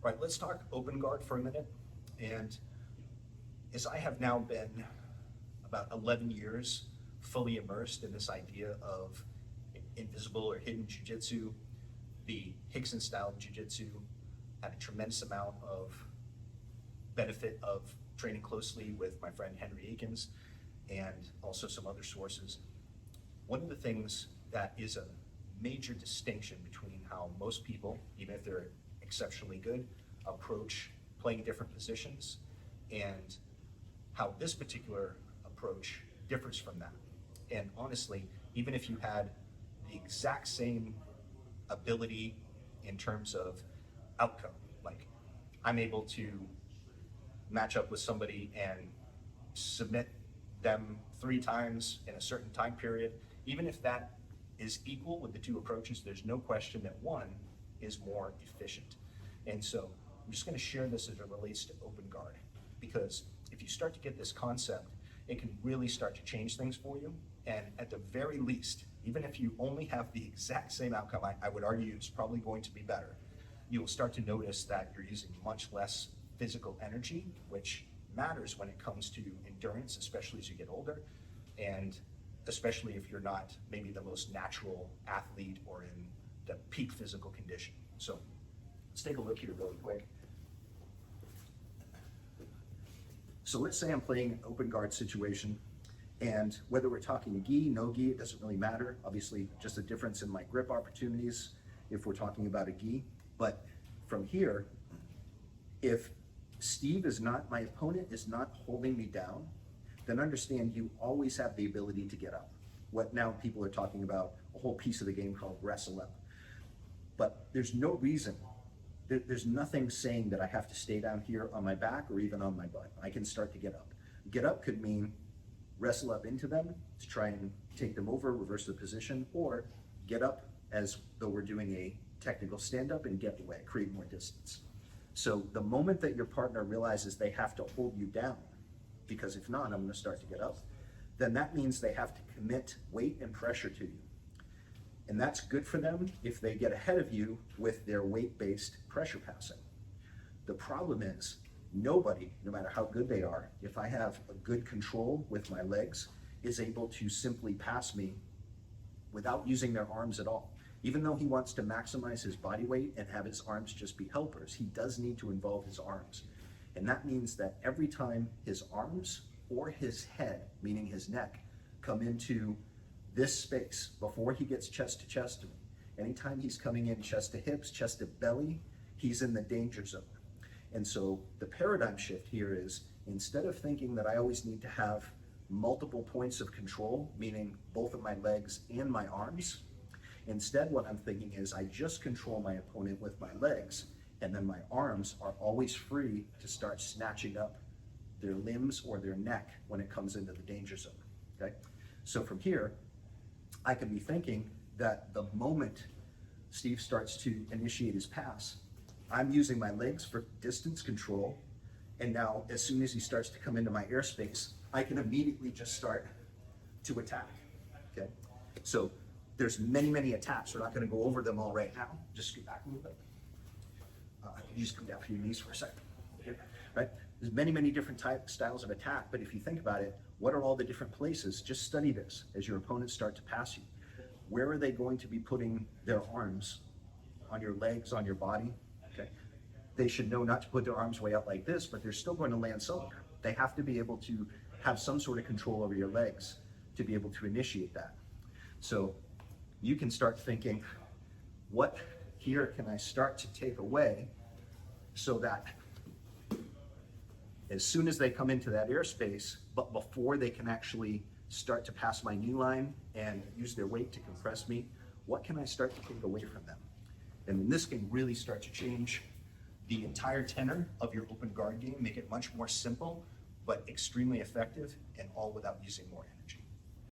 All right, let's talk open guard for a minute. And as I have now been about 11 years fully immersed in this idea of invisible or hidden jiu-jitsu, the Hickson style of jiu-jitsu, had a tremendous amount of benefit of training closely with my friend Henry Akins and also some other sources. One of the things that is a major distinction between how most people, even if they're exceptionally good, approach playing different positions and how this particular approach differs from that. And honestly, even if you had the exact same ability in terms of outcome, like I'm able to match up with somebody and submit them 3 times in a certain time period, even if that is equal with the two approaches, there's no question that one is more efficient. And so I'm just going to share this as it relates to open guard, because if you start to get this concept, it can really start to change things for you. And at the very least, even if you only have the exact same outcome, I would argue it's probably going to be better. You'll start to notice that you're using much less physical energy, which matters when it comes to endurance, especially as you get older, and especially if you're not maybe the most natural athlete or in the peak physical condition. So let's take a look here really quick. So let's say I'm playing an open guard situation, and whether we're talking gi, no gi, it doesn't really matter. Obviously, just a difference in my grip opportunities if we're talking about a gi. But from here, if Steve is not, my opponent is not holding me down, then understand you always have the ability to get up. What now people are talking about a whole piece of the game called wrestle up. But there's no reason, there's nothing saying that I have to stay down here on my back or even on my butt. I can start to get up. Get up could mean wrestle up into them to try and take them over, reverse the position, or get up as though we're doing a technical stand-up and get away, create more distance. So the moment that your partner realizes they have to hold you down, because if not, I'm going to start to get up, then that means they have to commit weight and pressure to you. And that's good for them if they get ahead of you with their weight-based pressure passing. The problem is, nobody, no matter how good they are, if I have a good control with my legs, is able to simply pass me without using their arms at all. Even though he wants to maximize his body weight and have his arms just be helpers, he does need to involve his arms. And that means that every time his arms or his head, meaning his neck, come into this space before he gets chest to chest to me, anytime he's coming in chest to hips, chest to belly, he's in the danger zone. And so the paradigm shift here is, instead of thinking that I always need to have multiple points of control, meaning both of my legs and my arms, instead what I'm thinking is I just control my opponent with my legs, and then my arms are always free to start snatching up their limbs or their neck when it comes into the danger zone, okay? So from here, I can be thinking that the moment Steve starts to initiate his pass, I'm using my legs for distance control, and now as soon as he starts to come into my airspace, I can immediately just start to attack, okay? So there's many, many attacks. We're not gonna go over them all right now. Just scoot back a little bit. You just come down for your knees for a second, okay? Right? There's many, many different styles of attack, but if you think about it, what are all the different places? Just study this as your opponents start to pass you. Where are they going to be putting their arms? On your legs, on your body, okay? They should know not to put their arms way out like this, but they're still going to land somewhere. They have to be able to have some sort of control over your legs to be able to initiate that. So you can start thinking, what here can I start to take away so that as soon as they come into that airspace, but before they can actually start to pass my knee line and use their weight to compress me, what can I start to take away from them? And then this can really start to change the entire tenor of your open guard game, make it much more simple, but extremely effective, and all without using more energy.